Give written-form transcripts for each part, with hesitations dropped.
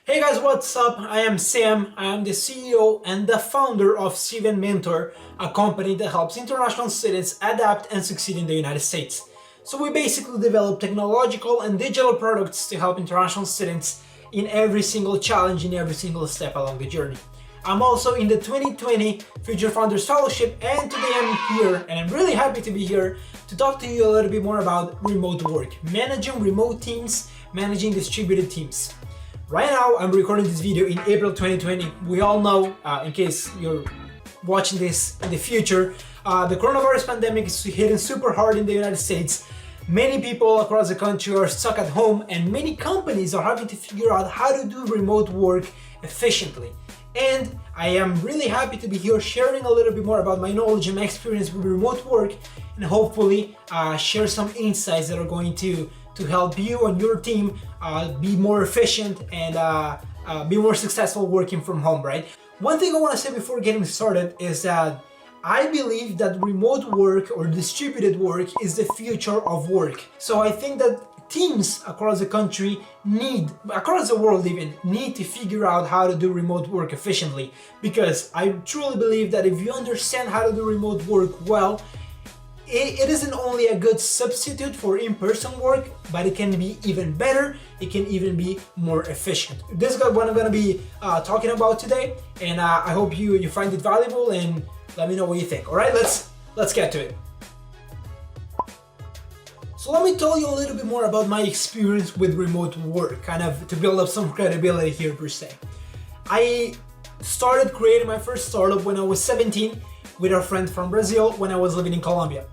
Hey guys, what's up? I am Sam. I am the CEO and the founder of Steven Mentor, a company that helps international students adapt and succeed in the United States. So we basically develop technological and digital products to help international students in every single challenge, in every single step along the journey. I'm also in the 2020 Future Founders Fellowship, and today I'm here and I'm really happy to be here to talk to you a little bit more about remote work, managing remote teams, managing distributed teams. Right now, I'm recording this video in April 2020. We all know, in case you're watching this in the future, the coronavirus pandemic is hitting super hard in the United States. Many people across the country are stuck at home, and many companies are having to figure out how to do remote work efficiently. And I am really happy to be here sharing a little bit more about my knowledge and my experience with remote work, and hopefully share some insights that are going to help you and your team be more efficient and be more successful working from home, right? One thing I want to say before getting started is that I believe that remote work or distributed work is the future of work. So I think that teams across the country across the world even, need to figure out how to do remote work efficiently, because I truly believe that if you understand how to do remote work well, it isn't only a good substitute for in-person work, but it can be even better. It can even be more efficient. This is what I'm going to be talking about today, and I hope you find it valuable, and let me know what you think. All right, let's get to it. So let me tell you a little bit more about my experience with remote work, kind of to build up some credibility here per se. I started creating my first startup when I was 17 with a friend from Brazil when I was living in Colombia.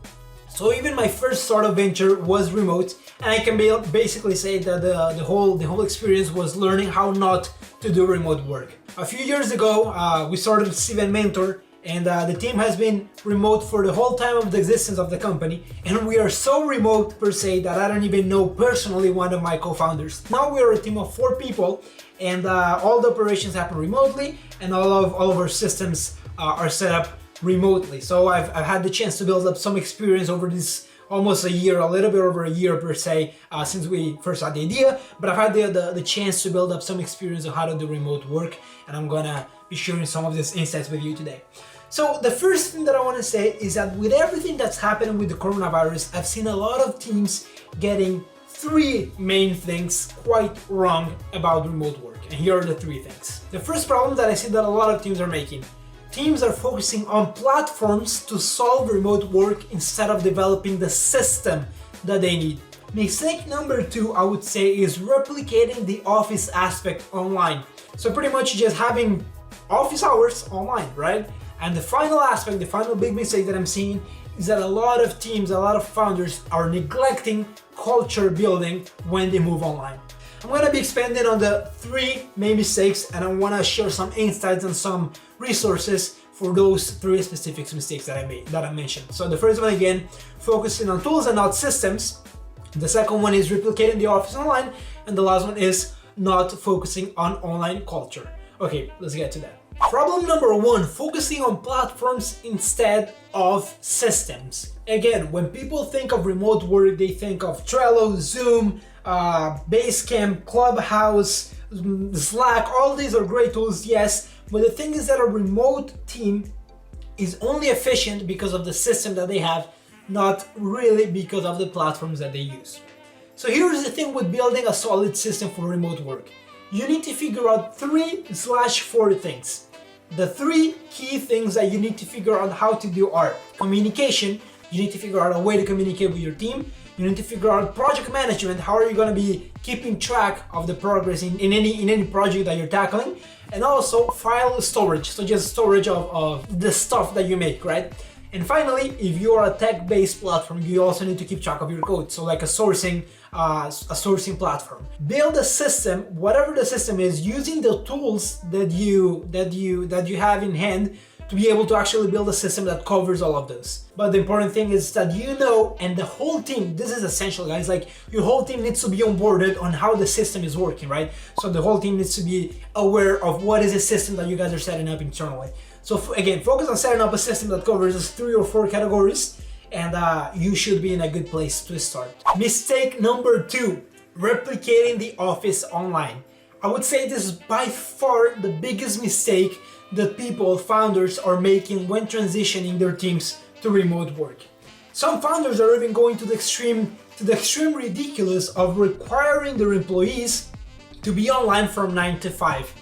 So even my first startup venture was remote, and I can basically say that the whole experience was learning how not to do remote work. A few years ago, we started Steven Mentor, and the team has been remote for the whole time of the existence of the company, and we are so remote per se that I don't even know personally one of my co-founders. Now we are a team of 4 people, and all the operations happen remotely, and all of our systems are set up remotely. So I've had the chance to build up some experience over this almost a year, a little bit over a year per se, since we first had the idea, but I've had the chance to build up some experience on how to do remote work, and I'm gonna be sharing some of these insights with you today. So the first thing that I want to say is that with everything that's happening with the coronavirus, I've seen a lot of teams getting 3 main things quite wrong about remote work, and here are the 3 things. The first problem that I see that a lot of teams are making: teams are focusing on platforms to solve remote work instead of developing the system that they need. Mistake number 2, I would say, is replicating the office aspect online. So pretty much just having office hours online, right? And the final aspect, the final big mistake that I'm seeing is that a lot of teams, a lot of founders are neglecting culture building when they move online. I'm going to be expanding on the 3 main mistakes, and I want to share some insights and some resources for those 3 specific mistakes that I mentioned. So the first one, again, focusing on tools and not systems. The second one is replicating the office online, and the last one is not focusing on online culture. Okay, let's get to that. Problem number 1, focusing on platforms instead of systems. Again, when people think of remote work, they think of Trello, Zoom, Basecamp, Clubhouse, Slack. All these are great tools, yes, but the thing is that a remote team is only efficient because of the system that they have, not really because of the platforms that they use. So here's the thing with building a solid system for remote work. You need to figure out 3/4 things. The 3 key things that you need to figure out how to do are communication. You need to figure out a way to communicate with your team. You need to figure out project management. How are you going to be keeping track of the progress in any project that you're tackling? And also file storage, so just storage of the stuff that you make, right? And finally, if you are a tech-based platform, you also need to keep track of your code, so like a sourcing platform. Build a system, whatever the system is, using the tools that you have in hand to be able to actually build a system that covers all of those. But the important thing is that you know, and the whole team, this is essential, guys, like your whole team needs to be onboarded on how the system is working, right? So the whole team needs to be aware of what is the system that you guys are setting up internally. So again, focus on setting up a system that covers those 3 or 4 categories, and you should be in a good place to start. Mistake number 2, replicating the office online. I would say this is by far the biggest mistake that people, founders, are making when transitioning their teams to remote work. Some founders are even going to the extreme ridiculous of requiring their employees to be online from 9 to 5.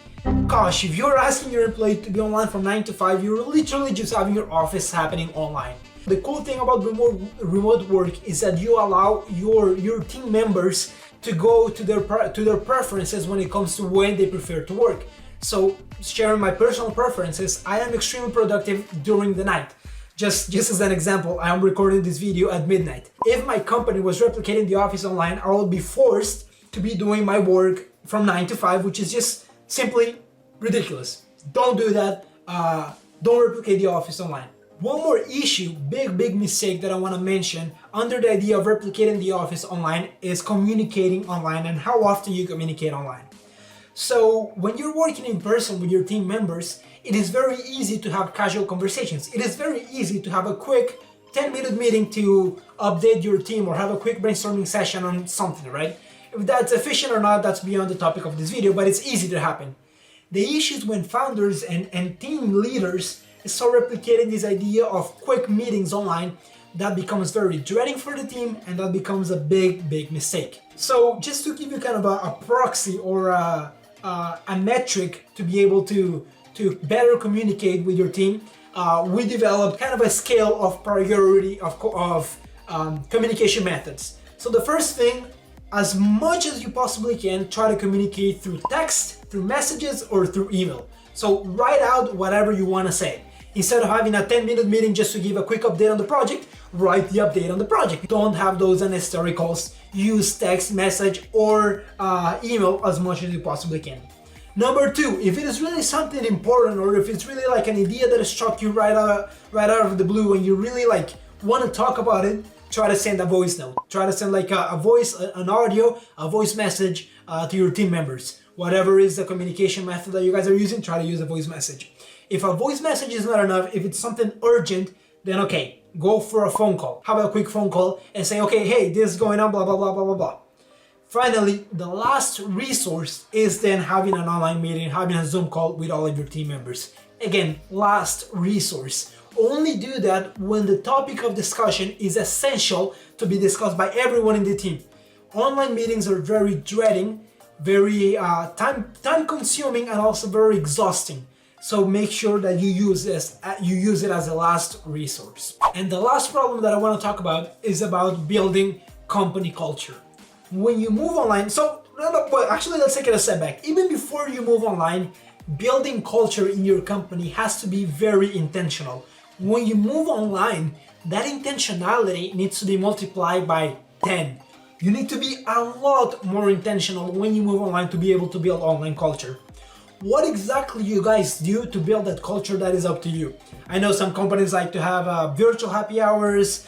Gosh, if you're asking your employee to be online from 9 to 5, you're literally just having your office happening online. The cool thing about remote work is that you allow your team members to go to their preferences when it comes to when they prefer to work. So, sharing my personal preferences, I am extremely productive during the night. Just as an example, I am recording this video at midnight. If my company was replicating the office online, I would be forced to be doing my work from 9 to 5, which is just simply ridiculous. Don't do that. Don't replicate the office online. One more issue, big mistake that I want to mention under the idea of replicating the office online is communicating online and how often you communicate online. So when you're working in person with your team members, it is very easy to have casual conversations. It is very easy to have a quick 10-minute meeting to update your team or have a quick brainstorming session on something, right? If that's efficient or not, that's beyond the topic of this video, but it's easy to happen. The issue is when founders and team leaders start replicating this idea of quick meetings online, that becomes very dreading for the team, and that becomes a big mistake. So just to give you kind of a proxy or a metric to be able to better communicate with your team, we developed kind of a scale of priority of communication methods. So the first thing, as much as you possibly can, try to communicate through text, through messages, or through email. So write out whatever you want to say. Instead of having a 10-minute meeting just to give a quick update on the project, write the update on the project. Don't have those unnecessary calls. Use text message or email as much as you possibly can. Number 2, if it is really something important, or if it's really like an idea that struck you right out of the blue and you really like want to talk about it, try to send a voice note. Try to send like a voice, an audio, a voice message to your team members. Whatever is the communication method that you guys are using, try to use a voice message. If a voice message is not enough, if it's something urgent, then okay, go for a phone call. Have a quick phone call and say, okay, hey, this is going on, blah, blah, blah, blah, blah, blah. Finally, the last resource is then having an online meeting, having a Zoom call with all of your team members. Again, last resource. Only do that when the topic of discussion is essential to be discussed by everyone in the team. Online meetings are very dreading, very time consuming, and also very exhausting. So make sure that you use it as a last resource. And the last problem that I want to talk about is about building company culture. When you move online, actually let's take it a step back. Even before you move online, building culture in your company has to be very intentional. When you move online, that intentionality needs to be multiplied by 10. You need to be a lot more intentional when you move online to be able to build online culture. What exactly you guys do to build that culture, that is up to you. I know some companies like to have virtual happy hours,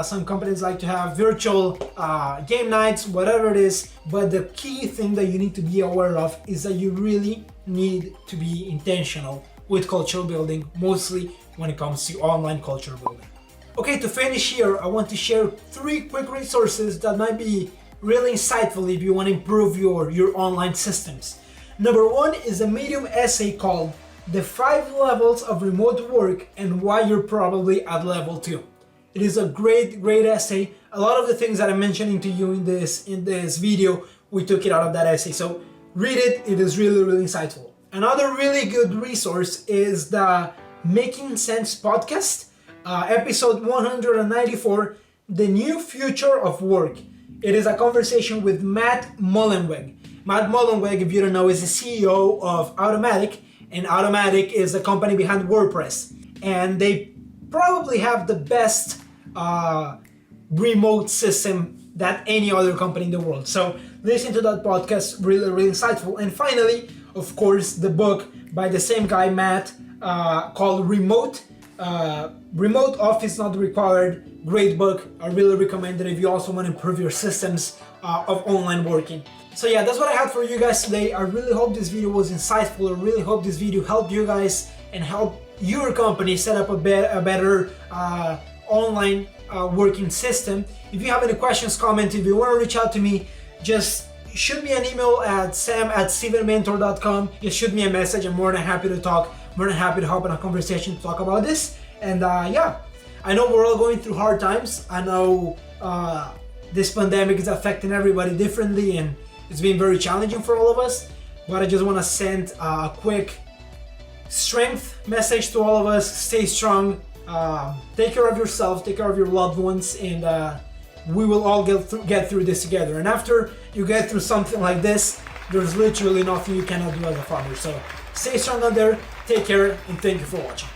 some companies like to have virtual game nights, whatever it is, but the key thing that you need to be aware of is that you really need to be intentional with culture building, mostly when it comes to online culture building. Okay, to finish here, I want to share 3 quick resources that might be really insightful if you want to improve your online systems. Number 1 is a Medium essay called The 5 Levels of Remote Work and Why You're Probably at Level 2. It is a great essay. A lot of the things that I'm mentioning to you in this video, we took it out of that essay. So read it, it is really insightful. Another really good resource is the Making Sense podcast, episode 194, The New Future of Work. It is a conversation with Matt Mullenweg. Matt Mullenweg, if you don't know, is the CEO of Automattic, and Automattic is a company behind WordPress. And they probably have the best remote system that any other company in the world. So listen to that podcast, really insightful. And finally, of course, the book by the same guy, Matt, called Remote Office Not Required. Great book. I really recommend it if you also want to improve your systems of online working. So yeah, that's what I had for you guys today. I really hope this video was insightful. I really hope this video helped you guys and help your company set up a better online working system. If you have any questions, comment. If you want to reach out to me, just shoot me an email at sam@stevenmentor.com. Just shoot me a message. I'm more than happy to talk, more than happy to hop in a conversation to talk about this. And yeah, I know we're all going through hard times. I know this pandemic is affecting everybody differently, and it's been very challenging for all of us. But I just want to send a quick strength message to all of us. Stay strong. Take care of yourself. Take care of your loved ones, and we will all get through this together. And after you get through something like this, there's literally nothing you cannot do as a father. So stay strong out there. Take care, and thank you for watching.